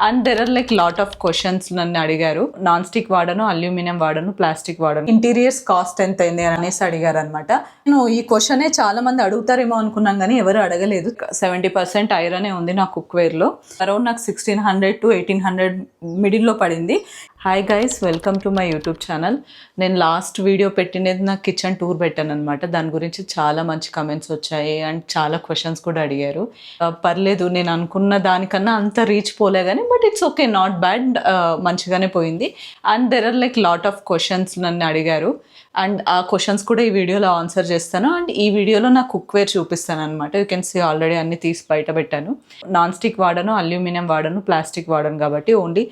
And there are like lot of questions నన్ను అడిగారు. Non stick వాడను, అల్యూమినియం వాడను, ప్లాస్టిక్ వాడను, ఇంటీరియర్స్ కాస్ట్ ఎంత అయింది అనేసి అడిగారు అనమాట. నేను ఈ క్వశ్చనే చాలా మంది అడుగుతారేమో అనుకున్నాం కానీ ఎవరు అడగలేదు. 70% ఐరనే ఉంది నా కుక్వేర్ లో. అరౌండ్ నాకు 1600 to 1800 మిడిల్లో పడింది. Hi guys, welcome to my YouTube channel. నేను లాస్ట్ వీడియో పెట్టినది నా కిచెన్ టూర్ పెట్టాను అనమాట. దాని గురించి చాలా మంచి కమెంట్స్ వచ్చాయి అండ్ చాలా క్వశ్చన్స్ కూడా అడిగారు. పర్లేదు, నేను అనుకున్న దానికన్నా అంత రీచ్ పోలే కానీ but it's okay, not bad, మంచిగానే పోయింది. And there are like lot of questions నన్ను అడిగారు అండ్ ఆ క్వశ్చన్స్ కూడా ఈ వీడియోలో ఆన్సర్ చేస్తాను. అండ్ ఈ వీడియోలో నా కుక్వేర్ చూపిస్తాను అనమాట. యూ కెన్ సీ ఆల్రెడీ అన్ని తీసి బయట పెట్టాను. నాన్ స్టిక్ వాడను, అల్యూమినియం వాడను, ప్లాస్టిక్ వాడను కాబట్టి only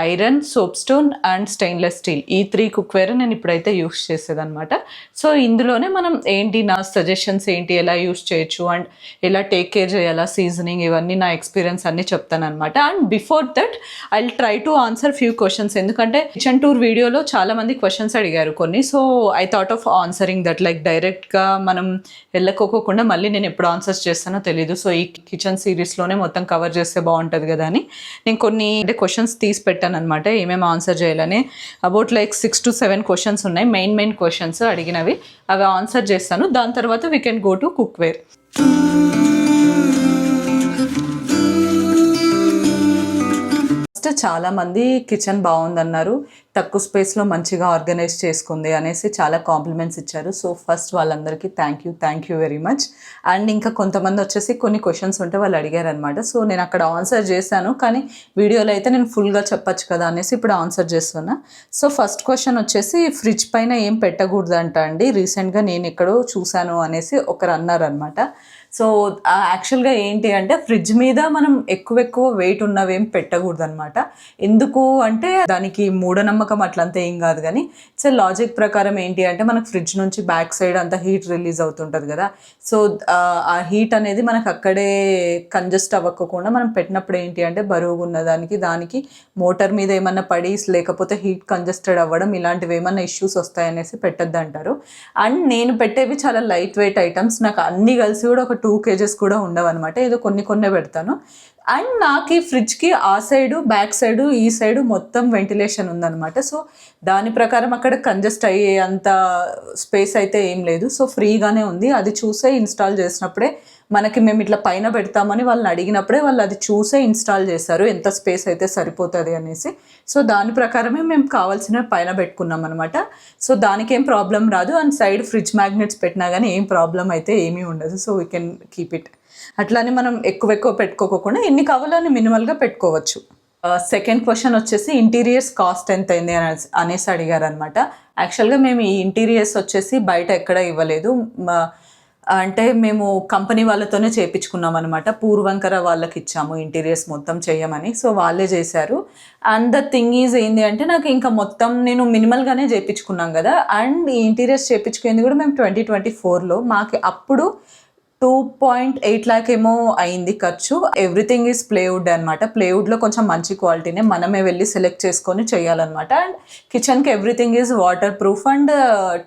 iron, soap stone and stainless steel, ఈ 3 కుక్వేర్ నేను ఇప్పుడైతే యూస్ చేసేదన్నమాట. సో ఇందులోనే మనం ఏంటి, నా సజెషన్స్ ఏంటి, ఎలా యూస్ చేయొచ్చు అండ్ ఎలా టేక్ కేర్ చేయాలా, సీజనింగ్, ఇవన్నీ నా ఎక్స్పీరియన్స్ అన్ని చెప్తాను అనమాట. And before that I will try to answer few questions, ఎందుకంటే కిచెన్ టూర్ వీడియోలో చాలా మంది క్వశ్చన్స్ అడిగారు కొన్ని. So I thought of answering that, like డైరెక్ట్గా మనం వెళ్ళకోకుండా మళ్ళీ నేను ఎప్పుడు ఆన్సర్స్ చేస్తానో తెలీదు. సో ఈ కిచెన్ సిరీస్లోనే మొత్తం కవర్ చేస్తే బాగుంటుంది కదా అని నేను కొన్ని క్వశ్చన్స్ తీసి పెట్టాను అనమాట, ఏమేమి ఆన్సర్ చేయాలని. అబౌట్ లైక్ 6 to 7 క్వశ్చన్స్ ఉన్నాయి, మెయిన్ క్వశ్చన్స్ అడిగినవి. అవి ఆన్సర్ చేస్తాను. దాని తర్వాత we can go to cookware. చాలా మంది కిచెన్ బాగుందన్నారు, తక్కువ స్పేస్లో మంచిగా ఆర్గనైజ్ చేసుకుంది అనేసి చాలా కాంప్లిమెంట్స్ ఇచ్చారు. సో ఫస్ట్ వాళ్ళందరికీ thank you very much. And ఇంకా కొంతమంది వచ్చేసి కొన్ని క్వశ్చన్స్ ఉంటే వాళ్ళు అడిగారు అనమాట. సో నేను అక్కడ ఆన్సర్ చేశాను, కానీ వీడియోలో అయితే నేను ఫుల్గా చెప్పచ్చు కదా అనేసి ఇప్పుడు ఆన్సర్ చేస్తున్నా. సో ఫస్ట్ క్వశ్చన్ వచ్చేసి, ఫ్రిడ్జ్ పైన ఏం పెట్టకూడదంట అండి, రీసెంట్గా నేను ఎక్కడో చూశాను అనేసి ఒకరు అన్నారనమాట. సో యాక్చువల్గా ఏంటి అంటే, ఫ్రిడ్జ్ మీద మనం ఎక్కువ వెయిట్ ఉన్నవేం పెట్టకూడదు అనమాట. ఎందుకు అంటే దానికి మూఢనమ్మకం అట్లంతా ఏం కాదు, కానీ సో లాజిక్ ప్రకారం ఏంటి అంటే, మనకు ఫ్రిడ్జ్ నుంచి బ్యాక్ సైడ్ అంతా హీట్ రిలీజ్ అవుతుంటుంది కదా. సో ఆ హీట్ అనేది మనకు అక్కడే కంజెస్ట్ అవ్వకుండా మనం పెట్టినప్పుడు ఏంటి అంటే, బరువుగా ఉన్న దానికి మోటార్ మీద ఏమన్నా పడి లేకపోతే హీట్ కంజెస్టెడ్ అవ్వడం, ఇలాంటివి ఏమన్నా ఇష్యూస్ వస్తాయనేసి పెట్టద్దు అంటారు. అండ్ నేను పెట్టేవి చాలా లైట్ వెయిట్ ఐటమ్స్, నాకు అన్ని కలిసి కూడా ఒక 2 kgs కూడా ఉండవు అనమాట, ఏదో కొన్ని పెడతాను. అండ్ నాకు ఈ ఫ్రిడ్జ్కి ఆ సైడు, బ్యాక్ సైడు, ఈ సైడు మొత్తం వెంటిలేషన్ ఉందన్నమాట. సో దాని ప్రకారం అక్కడ కంజెస్ట్ అయ్యే అంత స్పేస్ అయితే ఏం లేదు. సో ఫ్రీగానే ఉంది. అది చూసే ఇన్స్టాల్ చేసినప్పుడే, మనకి మేము ఇట్లా పైన పెడతామని వాళ్ళని అడిగినప్పుడే వాళ్ళు అది చూసే ఇన్స్టాల్ చేశారు, ఎంత స్పేస్ అయితే సరిపోతుంది అనేసి. సో దాని ప్రకారమే మేము కావాల్సిన పైన పెట్టుకున్నాం అనమాట. సో దానికి ఏం ప్రాబ్లం రాదు. అండ్ సైడ్ ఫ్రిడ్జ్ మ్యాగ్నెట్స్ పెట్టినా కానీ ఏం ప్రాబ్లం అయితే ఏమీ ఉండదు. So we can keep it. అట్లానే మనం ఎక్కువ పెట్టుకోకుండా ఎన్ని కావాలో అని మినిమల్గా పెట్టుకోవచ్చు. సెకండ్ క్వశ్చన్ వచ్చేసి, ఇంటీరియర్స్ కాస్ట్ ఎంత అయింది అనేసి అడిగారు అనమాట. యాక్చువల్గా మేము ఈ ఇంటీరియర్స్ వచ్చేసి బయట ఎక్కడ ఇవ్వలేదు, అంటే మేము కంపెనీ వాళ్ళతోనే చేయించుకున్నాం అనమాట. పూర్వంకర వాళ్ళకి ఇచ్చాము ఇంటీరియర్స్ మొత్తం చేయమని. సో వాళ్ళే చేశారు. అండ్ ద థింగ్ ఈజ్ ఏంటి అంటే, నాకు ఇంకా మొత్తం నేను మినిమల్గానే చేయించుకున్నాం కదా. అండ్ ఈ ఇంటీరియర్స్ చేయించుకునేది కూడా మేము 2024లో, మాకు అప్పుడు 2.8 lakh ఏమో అయింది ఖర్చు. ఎవ్రీథింగ్ ఈజ్ ప్లేవుడ్ అనమాట. ప్లేవుడ్లో కొంచెం మంచి క్వాలిటీనే, మనమే వెళ్ళి సెలెక్ట్ చేసుకొని చేయాలన్నమాట. అండ్ కిచెన్కి everything is water proof and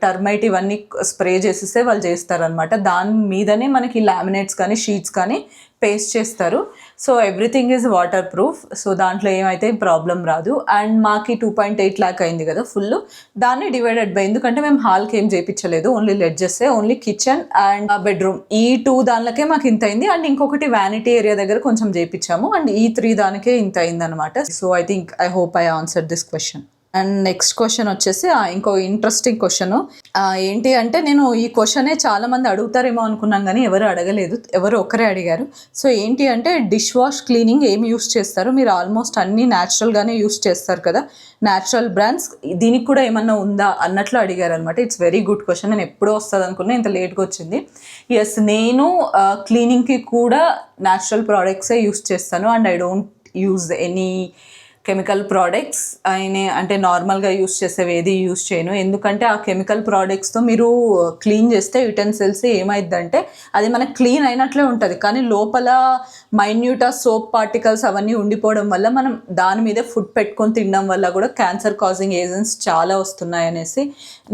termite ఇవన్నీ స్ప్రే చేసేస్తే వాళ్ళు చేస్తారనమాట. దాని మీదనే మనకి లామినేట్స్ కానీ షీట్స్ కానీ పేస్ట్ చేస్తారు. So everything is water proof. So దాంట్లో ఏమైతే ప్రాబ్లం రాదు. అండ్ మాకి 2.8 lakh అయింది కదా ఫుల్, దాన్ని డివైడెడ్ బై, ఎందుకంటే మేము హాల్కి ఏం చేయించలేదు, only ledges, only kitchen and bedroom, ఈ 2 దానిలకే మాకు ఇంత అయింది. అండ్ ఇంకొకటి వ్యానిటీ ఏరియా దగ్గర కొంచెం చేయించాము. అండ్ ఈ 3 దానికే ఇంత అయింది అనమాట. So I hope I answer this question. And next question వచ్చేసి ఇంకో ఇంట్రెస్టింగ్ క్వశ్చన్. ఏంటి అంటే, నేను ఈ క్వశ్చనే చాలా మంది అడుగుతారేమో అనుకున్నాం కానీ ఎవరు అడగలేదు, ఎవరు ఒక్కరే అడిగారు. సో ఏంటి అంటే, డిష్ వాష్ క్లీనింగ్ ఏమి యూస్ చేస్తారు, మీరు ఆల్మోస్ట్ అన్నీ న్యాచురల్గానే యూస్ చేస్తారు కదా, న్యాచురల్ బ్రాండ్స్, దీనికి కూడా ఏమన్నా ఉందా అన్నట్లు అడిగారు అనమాట. It's very good question. నేను ఎప్పుడో వస్తుంది అనుకున్నా, ఇంత లేట్గా వచ్చింది. ఎస్, నేను క్లీనింగ్కి కూడా న్యాచురల్ ప్రోడక్ట్సే యూస్ చేస్తాను. And I don't use any chemical products అంటే నార్మల్గా యూస్ చేసేవి ఏది యూస్ చేయను. ఎందుకంటే ఆ కెమికల్ ప్రోడక్ట్స్తో మీరు క్లీన్ చేస్తే యుటెన్సిల్స్ ఏమైందంటే, అది మనకు క్లీన్ అయినట్లే ఉంటుంది, కానీ లోపల మైన్యూటా సోప్ పార్టికల్స్ అవన్నీ ఉండిపోవడం వల్ల మనం దాని మీదే ఫుడ్ పెట్టుకొని తినడం వల్ల కూడా క్యాన్సర్ కాజింగ్ ఏజెంట్స్ చాలా వస్తున్నాయి అనేసి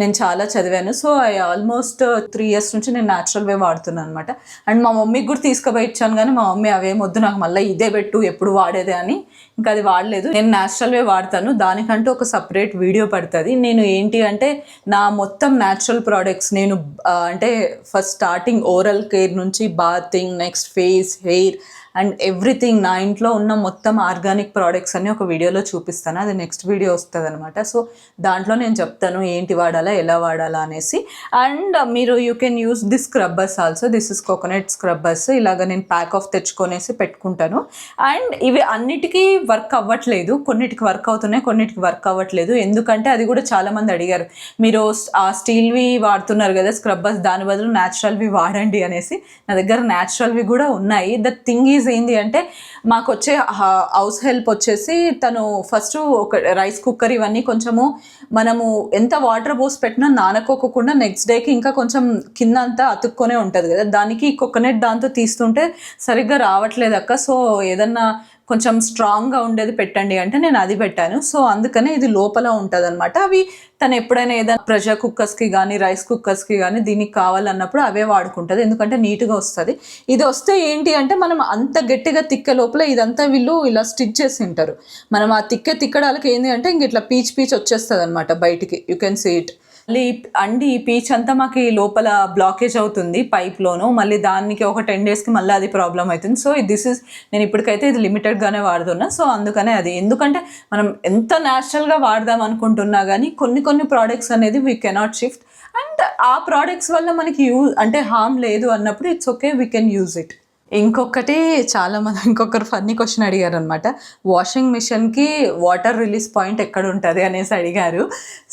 నేను చాలా చదివాను. సో ఐ ఆల్మోస్ట్ 3 years నుంచి నేను న్యాచురల్ వే వాడుతున్నాను అనమాట. అండ్ మా మమ్మీకి కూడా తీసుకుపోయి ఇచ్చాను, కానీ మా మమ్మీ అవేమొద్దు, నాకు మళ్ళీ ఇదే పెట్టు ఎప్పుడు వాడేదే అని ఇంకా అది వాడలేదు. నేను న్యాచురల్వే వాడతాను, దానికంటూ ఒక సపరేట్ వీడియో పడుతుంది. నేను ఏంటి అంటే నా మొత్తం న్యాచురల్ ప్రోడక్ట్స్ నేను అంటే ఫస్ట్ స్టార్టింగ్ ఓరల్ కేర్ నుంచి bathing, next face, hair and everything నా ఇంట్లో ఉన్న మొత్తం ఆర్గానిక్ ప్రోడక్ట్స్ అన్ని ఒక వీడియోలో చూపిస్తాను. అది నెక్స్ట్ వీడియో వస్తుంది అనమాట. సో దాంట్లో నేను చెప్తాను ఏంటి వాడాలా, ఎలా వాడాలా అనేసి. అండ్ మీరు you can use this scrubbers also. This is coconut scrubbers. ఇలాగ నేను ప్యాక్ ఆఫ్ తెచ్చుకొనేసి పెట్టుకుంటాను. అండ్ ఇవి అన్నిటికీ వర్క్ అవ్వట్లేదు, కొన్నిటికి వర్క్ అవుతున్నాయి, కొన్నిటికి వర్క్ అవ్వట్లేదు. ఎందుకంటే అది కూడా చాలామంది అడిగారు, మీరు ఆ స్టీల్వి వాడుతున్నారు కదా స్క్రబ్బర్స్, దాని బదులు న్యాచురల్వి వాడండి అనేసి. నా దగ్గర న్యాచురల్వి కూడా ఉన్నాయి. ద థింగ్ ఈజ్ ఏంటి అంటే మాకు వచ్చే హౌస్ హెల్ప్ వచ్చేసి తను ఫస్ట్ ఒక రైస్ కుక్కర్ ఇవన్నీ కొంచెము మనము ఎంత వాటర్ పోసి పెట్టినా నానకోకుండా నెక్స్ట్ డేకి ఇంకా కొంచెం కింద అంతా అతుక్కొనే ఉంటుంది కదా, దానికి కోకోనట్ దాంతో తీస్తుంటే సరిగ్గా రావట్లేదు అక్క, సో ఏదన్నా కొంచెం స్ట్రాంగ్గా ఉండేది పెట్టండి అంటే నేను అది పెట్టాను. సో అందుకనే ఇది లోపల ఉంటుంది అనమాట. అవి తను ఎప్పుడైనా ఏదైనా ప్రెషర్ కుక్కర్స్కి కానీ రైస్ కుక్కర్స్కి కానీ దీనికి కావాలన్నప్పుడు అవే వాడుకుంటుంది, ఎందుకంటే నీట్గా వస్తుంది. ఇది వస్తే ఏంటి అంటే మనం అంత గట్టిగా తిక్కే లోపల ఇదంతా వీళ్ళు ఇలా స్టిచ్ చేసి ఉంటారు. మనం ఆ తిక్కడానికి ఏంటి అంటే ఇంక ఇట్లా పీచ్ వచ్చేస్తుంది అనమాట బయటికి. You can see it. మళ్ళీ అండి ఈ పీచ్ అంతా మాకు లోపల బ్లాకేజ్ అవుతుంది పైప్లోను, మళ్ళీ దానికి ఒక 10 daysకి మళ్ళీ అది ప్రాబ్లం అవుతుంది. సో దిస్ ఇస్ నేను ఇప్పటికైతే ఇది లిమిటెడ్గానే వాడుతున్నా. సో అందుకనే అది, ఎందుకంటే మనం ఎంత న్యాచురల్గా వాడదాం అనుకుంటున్నా కానీ కొన్ని ప్రోడక్ట్స్ అనేది వీ కెనాట్ షిఫ్ట్. అండ్ ఆ ప్రోడక్ట్స్ వల్ల మనకి అంటే హార్మ్ లేదు అన్నప్పుడు it's okay, we can use it. ఇంకొకటి ఇంకొకరు ఫన్నీ క్వశ్చన్ అడిగారు అనమాట, వాషింగ్ మిషన్కి వాటర్ రిలీజ్ పాయింట్ ఎక్కడ ఉంటుంది అనేసి అడిగారు.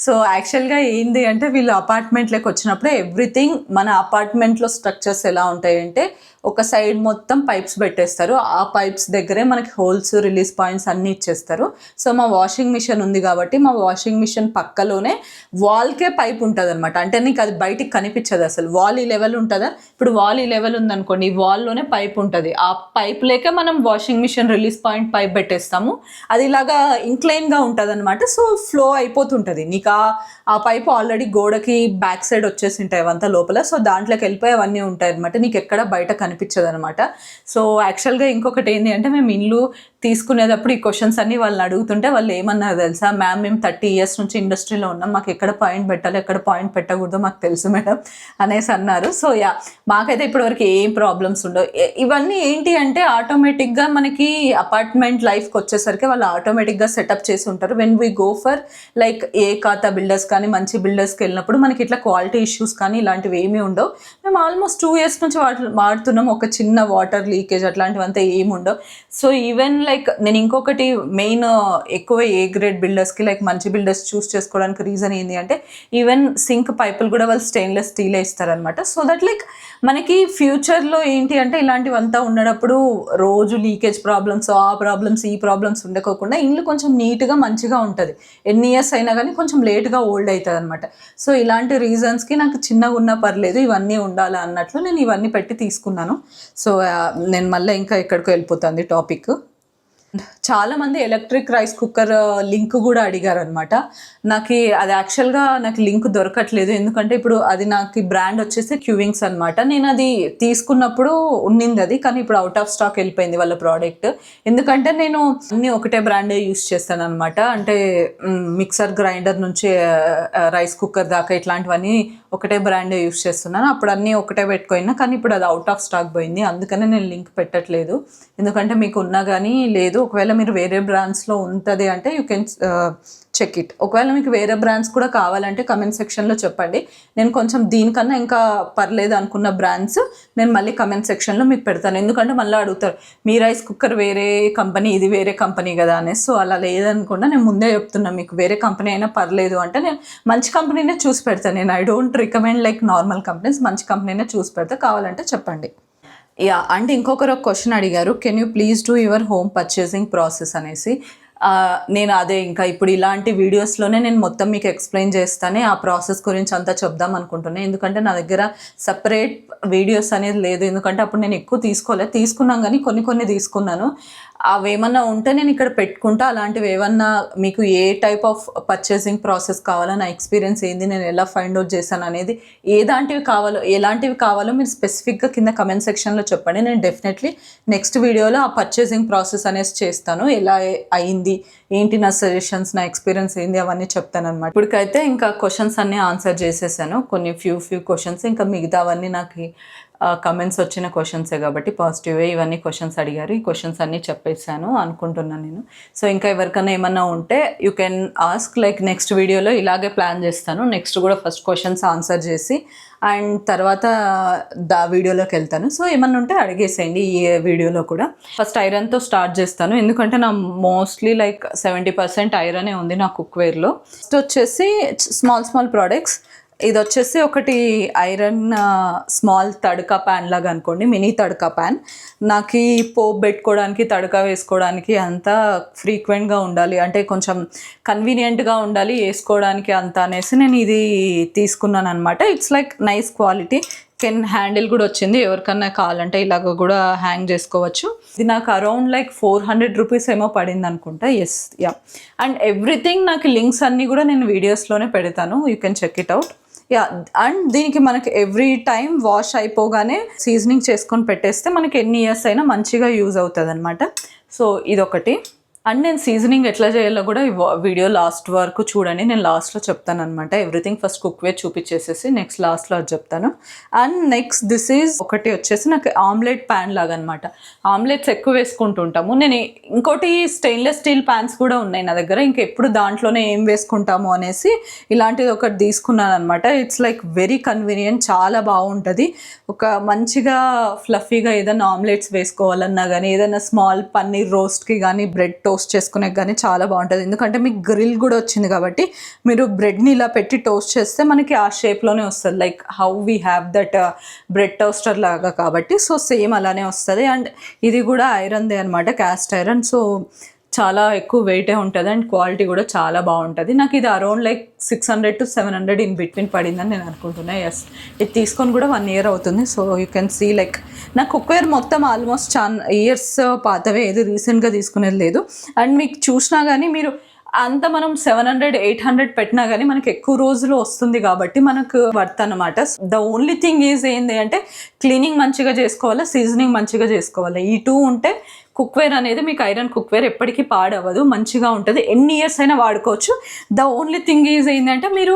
సో యాక్చువల్గా ఏంది అంటే వీళ్ళు అపార్ట్మెంట్లోకి వచ్చినప్పుడే ఎవ్రీథింగ్ మన అపార్ట్మెంట్లో స్ట్రక్చర్స్ ఎలా ఉంటాయంటే ఒక సైడ్ మొత్తం పైప్స్ పెట్టేస్తారు, ఆ పైప్స్ దగ్గరే మనకి హోల్స్, రిలీజ్ పాయింట్స్ అన్నీ ఇచ్చేస్తారు. సో మా వాషింగ్ మిషన్ ఉంది కాబట్టి మా వాషింగ్ మిషన్ పక్కలోనే వాల్కే పైప్ ఉంటుంది అనమాట. అంటే నీకు అది బయటికి కనిపించదు అసలు. వాల్ ఈ లెవెల్ ఉంటుందా, ఇప్పుడు వాల్ ఈ లెవెల్ ఉందనుకోండి, ఈ వాల్లోనే పైప్ ఉంటుంది. ఆ పైప్ లేక మనం washing machine release point pipe పెట్టేస్తాము, అది ఇలాగా ఇంక్లైన్గా ఉంటుంది అనమాట. సో ఫ్లో అయిపోతుంటుంది నీకు ఆ పైప్ ఆల్రెడీ గోడకి బ్యాక్ సైడ్ వచ్చేసి ఉంటాయి అవంతా లోపల. సో దాంట్లోకి వెళ్ళిపోయి అవన్నీ ఉంటాయి అనమాట, నీకు ఎక్కడ బయట కనిపించదు అనమాట. సో యాక్చువల్గా ఇంకొకటి ఏంటి అంటే మేము ఇల్లు తీసుకునేటప్పుడు ఈ క్వశ్చన్స్ అన్ని వాళ్ళని అడుగుతుంటే వాళ్ళు ఏమన్నారు తెలుసా, మ్యామ్ మేము 30 years నుంచి ఇండస్ట్రీలో ఉన్నాం, మాకు ఎక్కడ పాయింట్ పెట్టాలి ఎక్కడ పాయింట్ పెట్టకూడదో మాకు తెలుసు మేడం అనేసి అన్నారు. సో మాకైతే ఇప్పటివరకు ఏం ప్రాబ్లమ్స్ ఉండవు. ఇవన్నీ ఏంటి అంటే ఆటోమేటిక్గా మనకి అపార్ట్మెంట్ లైఫ్కి వచ్చేసరికి వాళ్ళు ఆటోమేటిక్గా సెటప్ చేసి ఉంటారు. When we go for like ఏ ఖాతా బిల్డర్స్ కానీ మంచి బిల్డర్స్కి వెళ్ళినప్పుడు మనకి ఇట్లా క్వాలిటీ ఇష్యూస్ కానీ ఇలాంటివి ఏమీ ఉండవు. మేము ఆల్మోస్ట్ 2 years నుంచి వాడుతున్నాం, ఒక చిన్న వాటర్ లీకేజ్ అట్లాంటివంతా ఏమి ఉండవు. సో ఈవెన్ లైక్ నేను ఇంకొకటి మెయిన్ ఎక్కువ ఏ గ్రేడ్ బిల్డర్స్కి లైక్ మంచి బిల్డర్స్ చూస్ చేసుకోవడానికి రీజన్ ఏంటి అంటే ఈవెన్ సింక్ పైపులు కూడా వాళ్ళు స్టెయిన్లెస్ స్టీలే ఇస్తారనమాట. సో దట్ లైక్ మనకి ఫ్యూచర్లో ఏంటి అంటే ఇలాంటివంతా ఉండేటప్పుడు రోజు లీకేజ్ ప్రాబ్లమ్స్, ఆ ప్రాబ్లమ్స్ ఈ ప్రాబ్లమ్స్ ఉండకోకుండా ఇల్లు కొంచెం నీట్గా మంచిగా ఉంటుంది. ఎన్ని ఇయర్స్ అయినా కానీ కొంచెం లేట్గా ఓల్డ్ అవుతుంది అనమాట. సో ఇలాంటి రీజన్స్కి నాకు చిన్నగా ఉన్నా పర్లేదు ఇవన్నీ ఉండాలి అన్నట్లు నేను ఇవన్నీ పెట్టి తీసుకున్నాను. సో నేను మళ్ళీ ఇంకా ఎక్కడికో వెళ్ళిపోతుంది టాపిక్. చాలామంది ఎలక్ట్రిక్ రైస్ కుక్కర్ లింక్ కూడా అడిగారు అనమాట. నాకు అది యాక్చువల్గా నాకు లింక్ దొరకట్లేదు, ఎందుకంటే ఇప్పుడు అది నాకు బ్రాండ్ వచ్చేసి క్యూవింగ్స్ అనమాట. నేను అది తీసుకున్నప్పుడు ఉన్నింది అది, కానీ ఇప్పుడు అవుట్ ఆఫ్ స్టాక్ వెళ్ళిపోయింది వాళ్ళ ప్రోడక్ట్. ఎందుకంటే నేను అన్నీ ఒకటే బ్రాండే యూస్ చేస్తాను అనమాట. అంటే మిక్సర్ గ్రైండర్ నుంచి రైస్ కుక్కర్ దాకా ఇట్లాంటివన్నీ ఒకటే బ్రాండే యూస్ చేస్తున్నాను. అప్పుడు అన్నీ ఒకటే పెట్టుకున్నా, కానీ ఇప్పుడు అది అవుట్ ఆఫ్ స్టాక్ పోయింది, అందుకనే నేను లింక్ పెట్టట్లేదు. ఎందుకంటే మీకు ఉన్నా కానీ లేదు, ఒకవేళ మీరు వేరే బ్రాండ్స్లో ఉంటుంది అంటే యూ కెన్ చెక్ ఇట్. ఒకవేళ మీకు వేరే బ్రాండ్స్ కూడా కావాలంటే కమెంట్ సెక్షన్లో చెప్పండి, నేను కొంచెం దీనికన్నా ఇంకా పర్లేదు అనుకున్న బ్రాండ్స్ నేను మళ్ళీ కమెంట్ సెక్షన్లో మీకు పెడతాను. ఎందుకంటే మళ్ళీ అడుగుతారు మీ రైస్ కుక్కర్ వేరే కంపెనీ ఇది వేరే కంపెనీ కదా అనేసి. సో అలా లేదనుకుండా నేను ముందే చెప్తున్నా, మీకు వేరే కంపెనీ అయినా పర్లేదు అంటే నేను మంచి కంపెనీనే చూసి పెడతాను. నేను I don't recommend like normal companies, మంచి కంపెనీనే చూసి పెడతా, కావాలంటే చెప్పండి. అంటే ఇంకొకరు ఒక క్వశ్చన్ అడిగారు, can you please do your home purchasing process అనేసి. నేను అదే ఇంకా ఇప్పుడు ఇలాంటి వీడియోస్లోనే నేను మొత్తం మీకు ఎక్స్ప్లెయిన్ చేస్తానే ఆ ప్రాసెస్ గురించి అంతా చెప్దాం అనుకుంటున్నాను. ఎందుకంటే నా దగ్గర సపరేట్ వీడియోస్ అనేది లేదు, ఎందుకంటే అప్పుడు నేను ఎక్కువ తీసుకున్నాం కానీ కొన్ని తీసుకున్నాను. అవేమన్నా ఉంటే నేను ఇక్కడ పెట్టుకుంటా. అలాంటివి ఏమన్నా మీకు ఏ టైప్ ఆఫ్ పర్చేసింగ్ ప్రాసెస్ కావాలో, నా ఎక్స్పీరియన్స్ ఏంది, నేను ఎలా ఫైండ్ అవుట్ చేశాను అనేది, ఎలాంటివి కావాలో మీరు స్పెసిఫిక్గా కింద కమెంట్ సెక్షన్లో చెప్పండి. నేను డెఫినెట్లీ నెక్స్ట్ వీడియోలో ఆ పర్చేసింగ్ ప్రాసెస్ అనేసి చేస్తాను. ఎలా అయింది, ఏంటి నా సజెషన్స్, నా ఎక్స్పీరియన్స్ ఏంది, అవన్నీ చెప్తాను అనమాట. ఇప్పటికైతే ఇంకా క్వశ్చన్స్ అన్నీ ఆన్సర్ చేసేసాను. కొన్ని ఫ్యూ క్వశ్చన్స్, ఇంకా మిగతావన్నీ నాకు కమెంట్స్ వచ్చిన క్వశ్చన్సే కాబట్టి పాజిటివే ఇవన్నీ క్వశ్చన్స్ అడిగారు. ఈ క్వశ్చన్స్ అన్నీ చెప్పేసాను అనుకుంటున్నాను నేను. సో ఇంకా ఎవరికైనా ఏమన్నా ఉంటే you can ask. Like next వీడియోలో ఇలాగే ప్లాన్ చేస్తాను. నెక్స్ట్ కూడా ఫస్ట్ క్వశ్చన్స్ ఆన్సర్ చేసి అండ్ తర్వాత వీడియోలోకి వెళ్తాను. సో ఏమన్నా ఉంటే అడిగేసేయండి ఈ వీడియోలో కూడా. ఫస్ట్ ఐరన్తో స్టార్ట్ చేస్తాను, ఎందుకంటే నా మోస్ట్లీ లైక్ 70% ఐరనే ఉంది నా కుక్వేర్లో. ఫస్ట్ వచ్చేసి స్మాల్ ప్రోడక్ట్స్. ఇది వచ్చేసి ఒకటి ఐరన్ స్మాల్ తడకా ప్యాన్ లాగా అనుకోండి, మినీ తడకా ప్యాన్. నాకు ఈ పోపు పెట్టుకోవడానికి, తడకా వేసుకోవడానికి అంతా ఫ్రీక్వెంట్గా ఉండాలి, అంటే కొంచెం కన్వీనియంట్గా ఉండాలి వేసుకోవడానికి అంత అనేసి నేను ఇది తీసుకున్నాను అనమాట. It's like nice quality. Handle కూడా వచ్చింది, ఎవరికన్నా కావాలంటే ఇలాగ కూడా హ్యాంగ్ చేసుకోవచ్చు. ఇది నాకు అరౌండ్ లైక్ 400 రూపీస్ ఏమో పడింది అనుకుంటా. Yes, yeah. అండ్ ఎవ్రీథింగ్ నాకు లింక్స్ అన్నీ కూడా నేను వీడియోస్లోనే పెడతాను, you can check it out. Yeah. And దీనికి మనకి ఎవ్రీ టైం వాష్ అయిపోగానే సీజనింగ్ చేసుకొని పెట్టేస్తే మనకి ఎన్ని ఇయర్స్ అయినా మంచిగా యూజ్ అవుతుంది అనమాట. సో ఇదొకటి. అండ్ నేను సీజనింగ్ ఎట్లా చేయాలో కూడా ఈ వీడియో లాస్ట్ వరకు చూడండి, నేను లాస్ట్లో చెప్తాను అనమాట. ఎవ్రీథింగ్ ఫస్ట్ కుక్వేర్ చూపించేసేసి నెక్స్ట్ లాస్ట్లో అది చెప్తాను. అండ్ నెక్స్ట్ దిస్ ఈజ్ ఒకటి వచ్చేసి నాకు ఆమ్లెట్ ప్యాన్ లాగా అనమాట. ఆమ్లెట్స్ ఎక్కువ వేసుకుంటుంటాము. నేను ఇంకోటి స్టెయిన్లెస్ స్టీల్ ప్యాన్స్ కూడా ఉన్నాయి నా దగ్గర, ఇంకెప్పుడు దాంట్లోనే ఏం వేసుకుంటాము అనేసి ఇలాంటిది ఒకటి తీసుకున్నాను అనమాట. ఇట్స్ లైక్ వెరీ కన్వీనియంట్, చాలా బాగుంటుంది. ఒక మంచిగా ఫ్లఫీగా ఏదైనా ఆమ్లెట్స్ వేసుకోవాలన్నా కానీ, ఏదైనా స్మాల్ పన్నీర్ రోస్ట్కి కానీ, బ్రెడ్ టోస్ట్ చేసుకునే కానీ చాలా బాగుంటుంది. ఎందుకంటే మీకు గ్రిల్ కూడా వచ్చింది కాబట్టి మీరు బ్రెడ్ని ఇలా పెట్టి టోస్ట్ చేస్తే మనకి ఆ షేప్లోనే వస్తుంది, like how we have that bread toaster లాగా కాబట్టి. సో సేమ్ అలానే వస్తుంది. అండ్ ఇది కూడా ఐరన్దే అనమాట, క్యాస్ట్ ఐరన్. సో చాలా ఎక్కువ వెయిటే ఉంటుంది అండ్ క్వాలిటీ కూడా చాలా బాగుంటుంది. నాకు ఇది around like 600 to 700 in between పడిందని నేను అనుకుంటున్నాను. ఎస్, ఇది తీసుకొని కూడా 1 year అవుతుంది. So you can see like నా కుక్వేర్ మొత్తం ఆల్మోస్ట్ చాలా ఇయర్స్ పాతవే, ఏది రీసెంట్గా తీసుకునేది లేదు. అండ్ మీకు చూసినా కానీ మీరు అంత మనం 700-800 పెట్టినా కానీ మనకి ఎక్కువ రోజులు వస్తుంది కాబట్టి మనకు వర్త్ అనమాట. ద ఓన్లీ థింగ్ ఈజ్ ఏంది అంటే క్లీనింగ్ మంచిగా చేసుకోవాలి, సీజనింగ్ మంచిగా చేసుకోవాలి. ఈ 2 ఉంటే కుక్వేర్ అనేది మీకు ఐరన్ కుక్వేర్ ఎప్పటికీ పాడవదు, మంచిగా ఉంటుంది, ఎన్ని ఇయర్స్ అయినా వాడుకోవచ్చు. ద ఓన్లీ థింగ్ ఈజ్ ఏంటంటే మీరు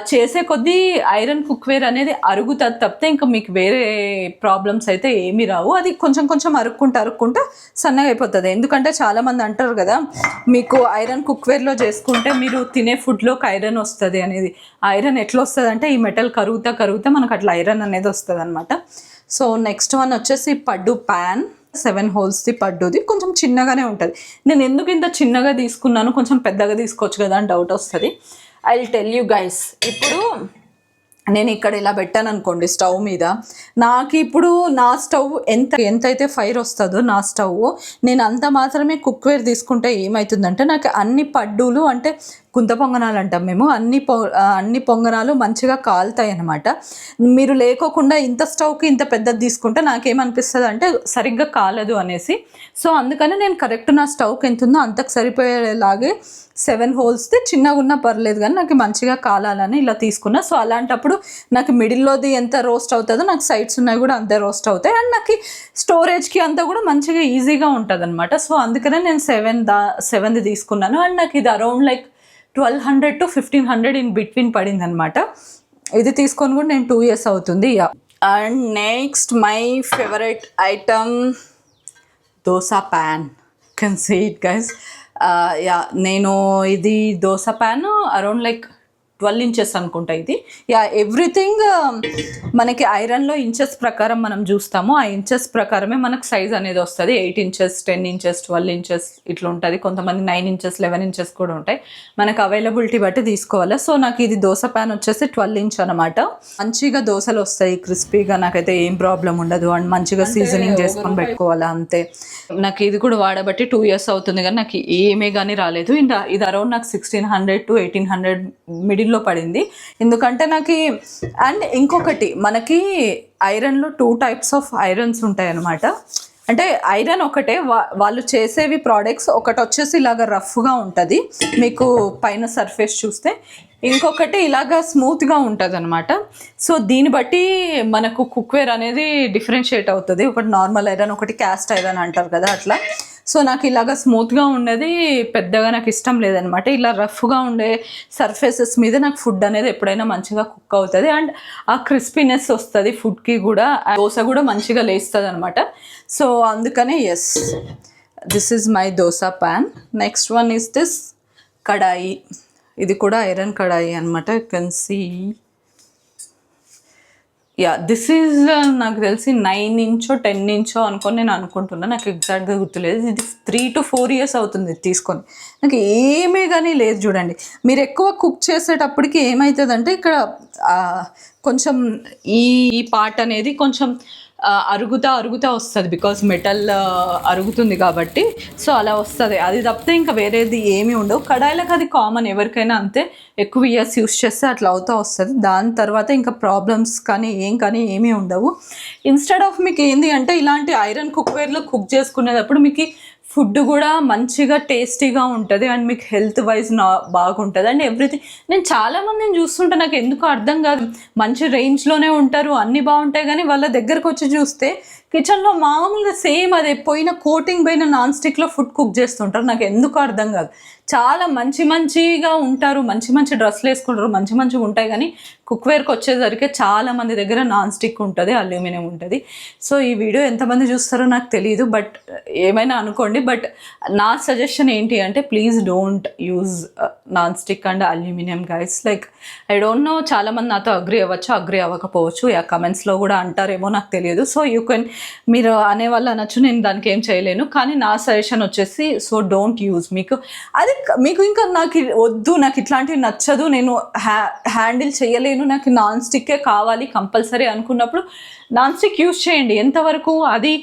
చేసే కొద్దీ ఐరన్ కుక్వేర్ అనేది అరుగుతుంది తప్పితే ఇంకా మీకు వేరే ప్రాబ్లమ్స్ అయితే ఏమీ రావు. అది కొంచెం అరుక్కుంటా సన్నగా అయిపోతుంది. ఎందుకంటే చాలామంది అంటారు కదా, మీకు ఐరన్ కుక్వేర్లో చేసుకుంటే మీరు తినే ఫుడ్లోకి ఐరన్ వస్తుంది అనేది. ఐరన్ ఎట్లా వస్తుంది అంటే ఈ మెటల్ కరుగుతా మనకు అట్లా ఐరన్ అనేది వస్తుంది అనమాట. సో నెక్స్ట్ వన్ వచ్చేసి పడ్డు ప్యాన్. 7 holes పడ్డుది, కొంచెం చిన్నగానే ఉంటుంది. నేను ఎందుకు ఇంత చిన్నగా తీసుకున్నాను, కొంచెం పెద్దగా తీసుకోవచ్చు కదా అని డౌట్ వస్తుంది. I will tell you guys. ఇప్పుడు నేను ఇక్కడ ఇలా పెట్టాను అనుకోండి స్టవ్ మీద, నాకు ఇప్పుడు నా స్టవ్ ఎంతైతే ఫైర్ వస్తుందో నా స్టవ్, నేను అంత మాత్రమే కుక్వేర్ తీసుకుంటే ఏమవుతుందంటే నాకు అన్ని పడ్డులు అంటే గుంత పొంగనాలు అంటాం మేము, అన్ని పొంగనాలు మంచిగా కాలుతాయి అనమాట. మీరు లేకోకుండా ఇంత స్టవ్కి ఇంత పెద్దది తీసుకుంటే నాకేమనిపిస్తుంది అంటే సరిగ్గా కాలదు అనేసి. సో అందుకని నేను కరెక్ట్ నా స్టవ్కి ఎంత ఉందో అంతకు సరిపోయేలాగే 7 holes చిన్నగా ఉన్నా పర్లేదు కానీ నాకు మంచిగా కాలాలని ఇలా తీసుకున్నా. సో అలాంటప్పుడు నాకు మిడిల్లోది ఎంత రోస్ట్ అవుతుందో నాకు సైడ్స్ ఉన్నాయి కూడా అంతే రోస్ట్ అవుతాయి. అండ్ నాకు స్టోరేజ్కి అంతా కూడా మంచిగా ఈజీగా ఉంటుంది అనమాట. సో అందుకనే నేను 7ది తీసుకున్నాను. అండ్ నాకు ఇది around like 1200 to 1500 in between పడింది అనమాట. ఇది తీసుకొని కూడా నేను 2 years అవుతుంది. Yeah. And next my favourite item dosa pan. Can see it guys. Yeah, నేను ఇది dosa pan around like 12 inches అనుకుంటా ఇది. యా, ఎవ్రీథింగ్ మనకి ఐరన్లో ఇంచెస్ ప్రకారం మనం చూస్తాము, ఆ ఇంచెస్ ప్రకారమే మనకు సైజ్ అనేది వస్తుంది. 8 inches, 10 inches, 12 inches ఇట్లా ఉంటుంది. కొంతమంది 9 inches, 11 inches కూడా ఉంటాయి. మనకు అవైలబిలిటీ బట్టి తీసుకోవాలి. సో నాకు ఇది దోస ప్యాన్ వచ్చేసి 12 inch అనమాట. మంచిగా దోశలు వస్తాయి క్రిస్పీగా, నాకైతే ఏం ప్రాబ్లం ఉండదు. అండ్ మంచిగా సీజనింగ్ చేసుకొని పెట్టుకోవాలి అంతే. నాకు ఇది కూడా వాడబట్టి 2 years అవుతుంది కానీ నాకు ఏమీ కానీ రాలేదు. ఇది అరౌండ్ నాకు 1600 to 1800 మిడిల్లో పడింది. ఎందుకంటే నాకు అండ్ ఇంకొకటి మనకి ఐరన్లో 2 types ఆఫ్ ఐరన్స్ ఉంటాయి అన్నమాట. అంటే ఐరన్ ఒకటే వాళ్ళు చేసేవి ప్రోడక్ట్స్ ఒకటి వచ్చేసి ఇలాగ రఫ్గా ఉంటుంది మీకు పైన సర్ఫేస్ చూస్తే, ఇంకొకటి ఇలాగ స్మూత్గా ఉంటుంది అనమాట. సో దీన్ని బట్టి మనకు కుక్వేర్ అనేది డిఫరెన్షియేట్ అవుతుంది. ఒకటి నార్మల్ ఐరన్, ఒకటి క్యాస్ట్ ఐరన్ అంటారు కదా అట్లా. సో నాకు ఇలాగ స్మూత్గా ఉండేది పెద్దగా నాకు ఇష్టం లేదనమాట. ఇలా రఫ్గా ఉండే సర్ఫేసెస్ మీద నాకు ఫుడ్ అనేది ఎప్పుడైనా మంచిగా కుక్ అవుతుంది అండ్ ఆ క్రిస్పీనెస్ వస్తుంది ఫుడ్కి కూడా, దోశ కూడా మంచిగా లేస్తుంది అనమాట. సో అందుకనే yes, this is my dosa pan. Next one is this kadai. ఇది కూడా ఐరన్ కడాయి అనమాట. You can see, yeah this is నాకు తెలిసి 9 ఇంచో 10 ఇంచో అనుకొని నేను అనుకుంటున్నా, నాకు ఎగ్జాక్ట్గా గుర్తులేదు. ఇది 3 to 4 years అవుతుంది తీసుకొని. నాకు ఏమీ కానీ లేదు చూడండి. మీరు ఎక్కువ కుక్ చేసేటప్పటికి ఏమవుతుందంటే ఇక్కడ కొంచెం ఈ పార్ట్ అనేది కొంచెం అరుగుతా వస్తుంది, బికాజ్ మెటల్ అరుగుతుంది కాబట్టి. సో అలా వస్తుంది, అది తప్పితే ఇంకా వేరేది ఏమీ ఉండవు. కడాయిలకు అది కామన్, ఎవరికైనా అంతే, ఎక్కువ ఇయర్స్ యూస్ చేస్తే అట్లా అవుతా వస్తుంది. దాని తర్వాత ఇంకా ప్రాబ్లమ్స్ కానీ ఏమీ ఉండవు. ఇన్స్టెడ్ ఆఫ్ మీకు ఏంది అంటే ఇలాంటి ఐరన్ కుక్వేర్లో కుక్ చేసుకునేటప్పుడు మీకు ఫుడ్ కూడా మంచిగా టేస్టీగా ఉంటుంది అండ్ మీకు హెల్త్ వైజ్ బాగుంటుంది అండ్ ఎవ్రీథింగ్. నేను చాలామందిని చూస్తుంటే నాకు ఎందుకు అర్థం కాదు, మంచి రేంజ్లోనే ఉంటారు, అన్నీ బాగుంటాయి, కానీ వాళ్ళ దగ్గరకు వచ్చి చూస్తే కిచెన్లో మామూలుగా సేమ్ అదే పోయిన కోటింగ్ పైన నాన్ స్టిక్లో ఫుడ్ కుక్ చేస్తుంటారు. నాకు ఎందుకు అర్థం కాదు. చాలా మంచిగా ఉంటారు, మంచి డ్రెస్సులు వేసుకుంటారు, మంచిగా ఉంటాయి, కానీ కుక్వేర్కి వచ్చేసరికి చాలా మంది దగ్గర నాన్ స్టిక్ ఉంటుంది, అల్యూమినియం ఉంటుంది. సో ఈ వీడియో ఎంతమంది చూస్తారో నాకు తెలియదు, బట్ ఏమైనా అనుకోండి. బట్ నా సజెషన్ ఏంటి అంటే please don't use non stick and aluminium guys. Like I don't know, చాలామంది నాతో అగ్రి అవ్వచ్చు, అగ్రి అవ్వకపోవచ్చు, యా కమెంట్స్లో కూడా అంటారేమో నాకు తెలియదు. సో యూ కెన్, మీరు అనేవాళ్ళు అనొచ్చు, నేను దానికి ఏం చేయలేను, కానీ నా సజెషన్ వచ్చేసి సో డోంట్ యూజ్. మీకు ఇంకా నాకు వద్దు, నాకు ఇట్లాంటివి నచ్చదు, నేను హ్యాండిల్ చేయలేను, నాకు నాన్ స్టిక్కే కావాలి కంపల్సరీ అనుకున్నప్పుడు నాన్ స్టిక్ యూజ్ చేయండి. ఎంతవరకు, అది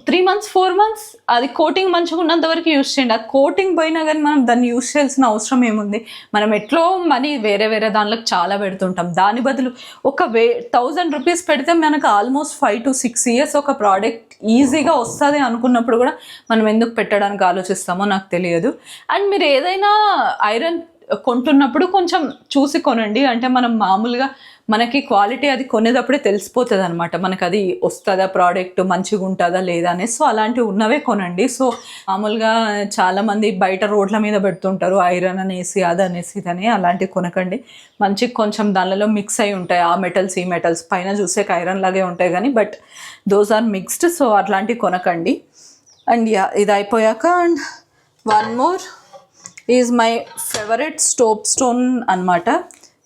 3 months 4 months అది కోటింగ్ మంచిగా ఉన్నంత వరకు యూజ్ చేయండి. అది కోటింగ్ పోయినా కానీ మనం దాన్ని యూజ్ చేయాల్సిన అవసరం ఏముంది? మనం ఎట్లో మనీ వేరే దానిలోకి చాలా పెడుతుంటాం. దాని బదులు ఒక 1000 రూపీస్ పెడితే మనకు ఆల్మోస్ట్ 5 to 6 years ఒక ప్రోడక్ట్ ఈజీగా వస్తుంది అనుకున్నప్పుడు కూడా మనం ఎందుకు పెట్టడానికి ఆలోచిస్తామో నాకు తెలియదు. అండ్ మీరు ఏదైనా ఐరన్ కొంటున్నప్పుడు కొంచెం చూసి కొనండి. అంటే మనం మామూలుగా మనకి క్వాలిటీ అది కొనేటప్పుడే తెలిసిపోతుంది అనమాట, మనకు అది వస్తుందా ప్రోడక్ట్, మంచిగా ఉంటుందా లేదా అనేసి. సో అలాంటివి ఉన్నవే కొనండి. సో మామూలుగా చాలామంది బయట రోడ్ల మీద పెడుతుంటారు ఐరన్ అనేసి అది అనేసి ఇదని, అలాంటివి కొనకండి. మంచిగా కొంచెం దానిలో మిక్స్ అయి ఉంటాయి, ఆ మెటల్స్ ఈ మెటల్స్, పైన చూసే ఐరన్ లాగే ఉంటాయి కానీ but those are mixed. So అట్లాంటివి కొనకండి. అండ్ యా ఇది అయిపోయాక, and one more is my favourite soap stone అనమాట.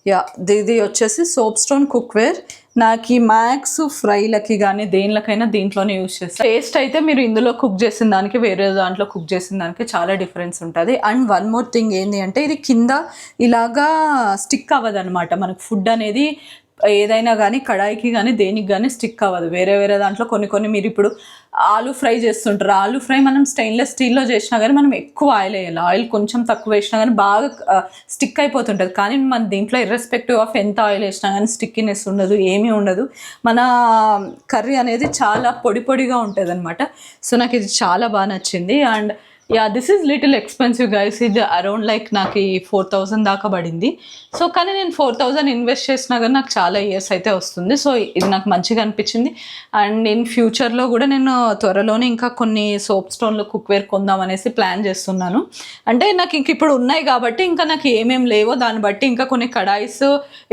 యా ఇది వచ్చేసి సోప్ స్టోన్ కుక్వేర్. నాకు ఈ మ్యాక్స్ ఫ్రైలకి కానీ దేనిలకైనా దీంట్లోనే యూజ్ చేస్తాను. టేస్ట్ అయితే మీరు ఇందులో కుక్ చేసిన దానికి వేరే దాంట్లో కుక్ చేసిన దానికి చాలా డిఫరెన్స్ ఉంటుంది. అండ్ వన్ మోర్ థింగ్ ఏంటి అంటే ఇది కింద ఇలాగా స్టిక్ అవ్వదు అనమాట. మనకు ఫుడ్ అనేది ఏదైనా కానీ కడాయికి కానీ దేనికి కానీ స్టిక్ అవ్వదు. వేరే దాంట్లో కొన్ని మీరు ఇప్పుడు ఆలు ఫ్రై చేస్తుంటారు, ఆలు ఫ్రై మనం స్టెయిన్లెస్ స్టీల్లో చేసినా కానీ మనం ఎక్కువ ఆయిల్ వేయాలి, ఆయిల్ కొంచెం తక్కువ వేసినా కానీ బాగా స్టిక్ అయిపోతుంటుంది. కానీ మన దీంట్లో ఇర్రెస్పెక్టివ్ ఆఫ్ ఎంత ఆయిల్ వేసినా కానీ స్టిక్కినెస్ ఉండదు, ఏమీ ఉండదు. మన కర్రీ అనేది చాలా పొడిగా ఉంటుంది అనమాట. సో నాకు ఇది చాలా బాగా నచ్చింది. And yeah this is little expensive guys. ఇది అరౌండ్ లైక్ నాకు 4000 దాకా పడింది. సో కానీ నేను 4000 ఇన్వెస్ట్ చేసినా కానీ నాకు చాలా ఇయర్స్ అయితే వస్తుంది. సో ఇది నాకు మంచిగా అనిపించింది. అండ్ ఇన్ ఫ్యూచర్లో కూడా నేను త్వరలోనే ఇంకా కొన్ని సోప్ స్టోన్లు కుక్వేర్ కొందాం అనేసి ప్లాన్ చేస్తున్నాను. అంటే నాకు ఇంక ఇప్పుడు ఉన్నాయి కాబట్టి ఇంకా నాకు ఏమేమి లేవో దాన్ని బట్టి ఇంకా కొన్ని కడాయిస్,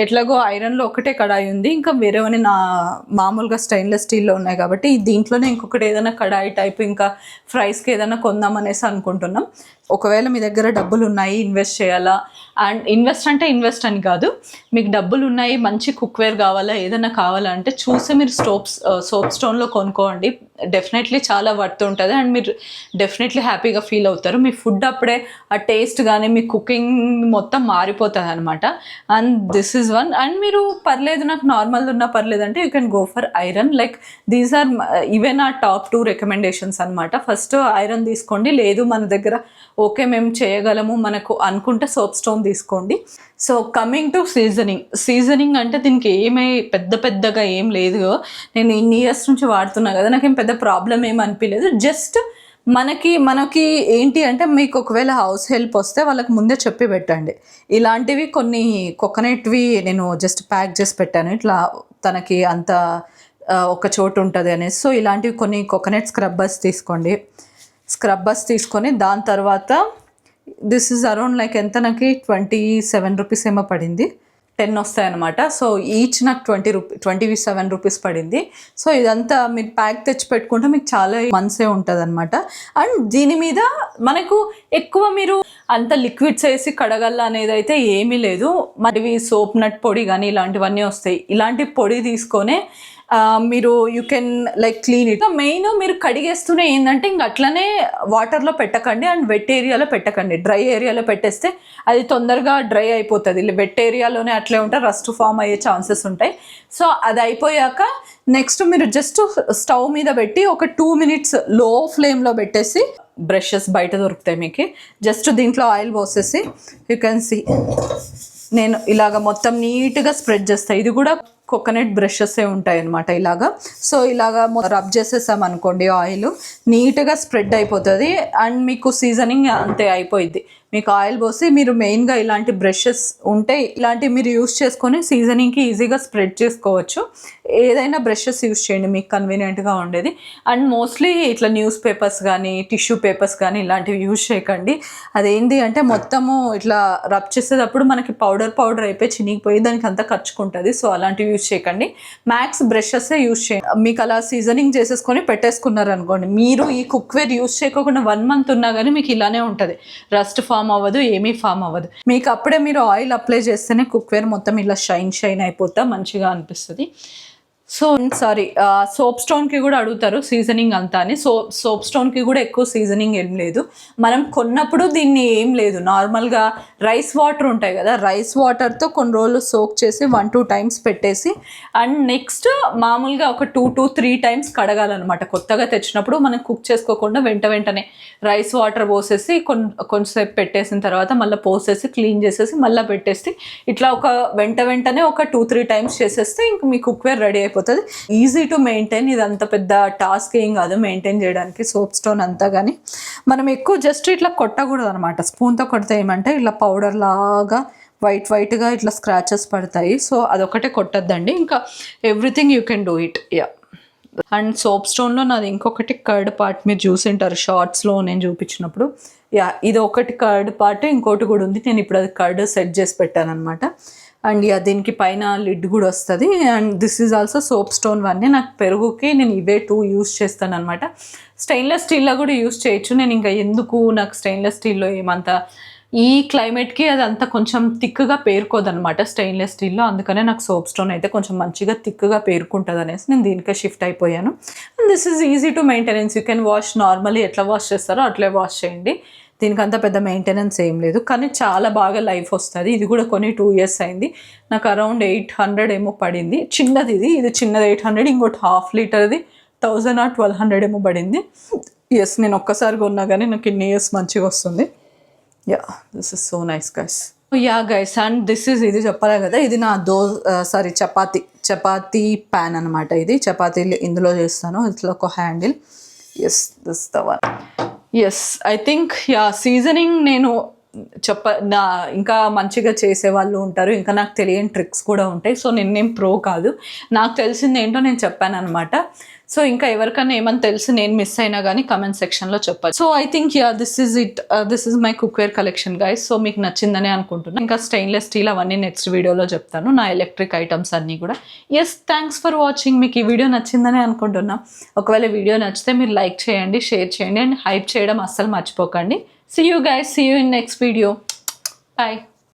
ఎట్లాగో ఐరన్లో ఒకటే కడాయి ఉంది, ఇంకా వేరేవని నా మామూలుగా స్టెయిన్లెస్ స్టీల్లో ఉన్నాయి కాబట్టి దీంట్లోనే ఇంకొకటి ఏదైనా కడాయి టైప్ ఇంకా ఫ్రైస్కి ఏదైనా కొందాం అనేసి అనుకుంటున్నాం. ఒకవేళ మీ దగ్గర డబ్బులు ఉన్నాయి, ఇన్వెస్ట్ చేయాలా, అండ్ ఇన్వెస్ట్ అని కాదు, మీకు డబ్బులు ఉన్నాయి, మంచి కుక్వేర్ కావాలా, ఏదైనా కావాలంటే చూసి మీరు సోప్ స్టోన్లో కొనుక్కోండి. డెఫినెట్లీ చాలా వర్త్ ఉంటుంది అండ్ మీరు డెఫినెట్లీ హ్యాపీగా ఫీల్ అవుతారు. మీ ఫుడ్ అప్పుడే ఆ టేస్ట్ కానీ మీ కుకింగ్ మొత్తం మారిపోతుంది అనమాట. And this is one. And మీరు పర్లేదు నాకు నార్మల్ ఉన్నా పర్లేదు అంటే you can go for iron. Like these are even a top 2 recommendations అనమాట. ఫస్ట్ ఐరన్ తీసుకోండి, లేదు మన దగ్గర ఓకే మేము చేయగలము మనకు అనుకుంటే సోప్ స్టోన్ తీసుకోండి. సో కమింగ్ టు సీజనింగ్ అంటే దీనికి పెద్దగా ఏం లేదు. నేను ఇన్ని ఇయర్స్ నుంచి వాడుతున్నా కదా, నాకేం పెద్ద ప్రాబ్లం ఏం అనిపించలేదు. జస్ట్ మనకి ఏంటి అంటే, మీకు ఒకవేళ హౌస్ హెల్ప్ వస్తే వాళ్ళకి ముందే చెప్పి పెట్టండి. ఇలాంటివి కొన్ని కోకోనట్వి నేను జస్ట్ ప్యాక్ చేసి పెట్టాను, ఇట్లా తనకి అంత ఒక చోటు ఉంటుంది అనేసి. సో ఇలాంటివి కొన్ని కోకోనట్ స్క్రబ్బర్స్ తీసుకొని దాని తర్వాత దిస్ ఈజ్ అరౌండ్ లైక్ ఎంత, నాకు 27 రూపీస్ ఏమో పడింది. 10 వస్తాయన్నమాట. సో ఈచ్ నాకు 27 రూపీస్ పడింది. సో ఇదంతా మీరు ప్యాక్ తెచ్చి పెట్టుకుంటే మీకు చాలా మంత్సే ఉంటుంది అనమాట. అండ్ దీని మీద మనకు ఎక్కువ మీరు అంత లిక్విడ్స్ వేసి కడగల్ల అనేది అయితే ఏమీ లేదు. మరి సోప్ నట్ పొడి కానీ ఇలాంటివన్నీ వస్తాయి. ఇలాంటి పొడి తీసుకొనే మీరు you can like clean it. Main మీరు కడిగేస్తూనే ఏంటంటే ఇంక అట్లనే వాటర్లో పెట్టకండి అండ్ వెట్ ఏరియాలో పెట్టకండి. డ్రై ఏరియాలో పెట్టేస్తే అది తొందరగా డ్రై అయిపోతుంది. వెట్ ఏరియాలోనే అట్లే ఉంటే రస్ట్ ఫామ్ అయ్యే ఛాన్సెస్ ఉంటాయి. సో అది అయిపోయాక నెక్స్ట్ మీరు జస్ట్ స్టవ్ మీద పెట్టి ఒక 2 minutes లో ఫ్లేమ్లో పెట్టేసి, బ్రషెస్ బయట దొరుకుతాయి మీకు, జస్ట్ దీంట్లో ఆయిల్ పోసేసి యూ కెన్ సీ నేను ఇలాగ మొత్తం నీట్గా స్ప్రెడ్ చేస్తాను. ఇది కూడా కోకోనట్ బ్రషెస్ ఉంటాయి అనమాట ఇలాగా. సో ఇలాగా రబ్ చేసేసాం అనుకోండి, ఆయిల్ నీట్గా స్ప్రెడ్ అయిపోతుంది అండ్ మీకు సీజనింగ్ అంతే అయిపోయింది. మీకు ఆయిల్ పోసి మీరు మెయిన్గా ఇలాంటి బ్రషెస్ ఉంటే ఇలాంటివి మీరు యూస్ చేసుకొని సీజనింగ్కి ఈజీగా స్ప్రెడ్ చేసుకోవచ్చు. ఏదైనా బ్రషెస్ యూస్ చేయండి మీకు కన్వీనియంట్గా ఉండేది. అండ్ మోస్ట్లీ ఇట్లా న్యూస్ పేపర్స్ కానీ టిష్యూ పేపర్స్ కానీ ఇలాంటివి యూస్ చేయకండి. అదేంటి అంటే మొత్తము ఇట్లా రబ్ చేసేటప్పుడు మనకి పౌడర్ అయిపోయి చినిగిపోయి దానికి అంతా ఖర్చుకుంటుంది. సో అలాంటివి యూస్ చేయకండి. మ్యాక్స్ బ్రషెస్సే యూస్ చేయండి. మీకు అలా సీజనింగ్ చేసేసుకొని పెట్టేసుకున్నారు అనుకోండి, మీరు ఈ కుక్వేర్ యూస్ చేయకుండా 1 month ఉన్నా కానీ మీకు ఇలానే ఉంటుంది. రస్ట్ ఫామ్ అవ్వదు, ఏమీ ఫామ్ అవ్వదు మీకు. అప్పుడే మీరు ఆయిల్ అప్లై చేస్తేనే కుక్వేర్ మొత్తం ఇలా షైన్ అయిపోతా మంచిగా అనిపిస్తుంది. సో సారీ, సోప్ స్టోన్కి కూడా అడుగుతారు సీజనింగ్ అంతా అని. సోప్ స్టోన్కి కూడా ఎక్కువ సీజనింగ్ ఏం లేదు. మనం కొన్నప్పుడు దీన్ని ఏం లేదు, నార్మల్గా రైస్ వాటర్ ఉంటాయి కదా, రైస్ వాటర్తో కొన్ని రోజులు సోక్ చేసి 1-2 times పెట్టేసి అండ్ నెక్స్ట్ మామూలుగా ఒక 2 to 3 times కడగాలన్నమాట. కొత్తగా తెచ్చినప్పుడు మనం కుక్ చేసుకోకుండా వెంటనే రైస్ వాటర్ పోసేసి కొంచెంసేపు పెట్టేసిన తర్వాత మళ్ళీ పోసేసి క్లీన్ చేసేసి మళ్ళీ పెట్టేసి ఇట్లా ఒక వెంటనే ఒక 2-3 times చేసేస్తే ఇంక మీ కుక్వేర్ రెడీ అయిపోతుంది. Easy to maintain. ఇది అంత పెద్ద టాస్క్ ఏం కాదు మెయింటైన్ చేయడానికి సోప్ స్టోన్ అంతా. కానీ మనం ఎక్కువ జస్ట్ ఇట్లా కొట్టకూడదు అనమాట. స్పూన్తో కొడితే ఏమంటే ఇట్లా పౌడర్ లాగా వైట్గా ఇట్లా స్క్రాచెస్ పడతాయి. సో అదొకటే కొట్టద్దండి, ఇంకా everything you can do it. Yeah. And soap స్టోన్లో నాది ఇంకొకటి కర్డ్ పార్ట్ మీరు చూసింటారు షార్ట్స్లో నేను చూపించినప్పుడు. యా, ఇది ఒకటి కర్డ్ పార్ట్, ఇంకోటి కూడా ఉంది. నేను ఇప్పుడు అది కర్డ్ సెట్ చేసి పెట్టాను అనమాట. అండ్ యా, దీనికి పైన లిడ్ కూడా వస్తుంది. And this is also soap stone వన్నే. నాకు పెరుగుకి నేను ఇవే 2 యూస్ చేస్తాను అనమాట. స్టెయిన్లెస్ స్టీల్లో కూడా యూస్ చేయొచ్చు. నేను ఇంకా ఎందుకు, నాకు స్టెయిన్లెస్ స్టీల్లో ఏమంతా ఈ క్లైమేట్కి అది అంతా కొంచెం థిక్గా పేరుకోదనమాట స్టెయిన్లెస్ స్టీల్లో. అందుకనే నాకు సోప్ స్టోన్ అయితే కొంచెం మంచిగా థిక్గా పేరుకుంటుంది అనేసి నేను దీనికే షిఫ్ట్ అయిపోయాను. And this is easy to maintenance. You can wash normally ఎట్లా వాష్ చేస్తారో అట్లే వాష్ చేయండి. దీనికంతా పెద్ద మెయింటెనెన్స్ ఏం లేదు, కానీ చాలా బాగా లైఫ్ వస్తుంది. ఇది కూడా కొన్ని 2 years అయింది. నాకు అరౌండ్ 800 ఏమో పడింది. చిన్నది ఇది చిన్నది 800, ఇంకోటి 1/2 లీటర్ది 1000 or 1200 ఏమో పడింది. ఎస్, నేను ఒక్కసారి కొన్నా కానీ నాకు ఇన్ని ఇయర్స్ మంచిగా వస్తుంది. Yeah, this is so nice guys. Yeah guys, and this is, ఇది చెప్పలే కదా, ఇది నా చపాతీ ప్యాన్ అనమాట. ఇది చపాతీలు ఇందులో చేస్తాను. ఇట్లా ఒక handle. Yes, this the one. Yes, I think yeah, seasoning నేను ఇంకా మంచిగా చేసేవాళ్ళు ఉంటారు, ఇంకా నాకు తెలియని ట్రిక్స్ కూడా ఉంటాయి. సో నేనేం ప్రో కాదు, నాకు తెలిసింది ఏంటో నేను చెప్పాను అనమాట. సో ఇంకా ఎవరికైనా ఏమని తెలిసి నేను మిస్ అయినా కానీ కమెంట్ సెక్షన్లో చెప్పాలి. So I think yeah, this is it. This is my cookware collection guys. So మీకు నచ్చిందని అనుకుంటున్నాను. ఇంకా స్టెయిన్లెస్ స్టీల్ అవన్నీ నెక్స్ట్ వీడియోలో చెప్తాను, నా ఎలక్ట్రిక్ ఐటమ్స్ అన్నీ కూడా. Yes, thanks for watching. మీకు ఈ వీడియో నచ్చిందని అనుకుంటున్నా. ఒకవేళ వీడియో నచ్చితే మీరు లైక్ చేయండి, షేర్ చేయండి అండ్ హైప్ చేయడం అస్సలు మర్చిపోకండి. See you guys. See you in next video. Bye.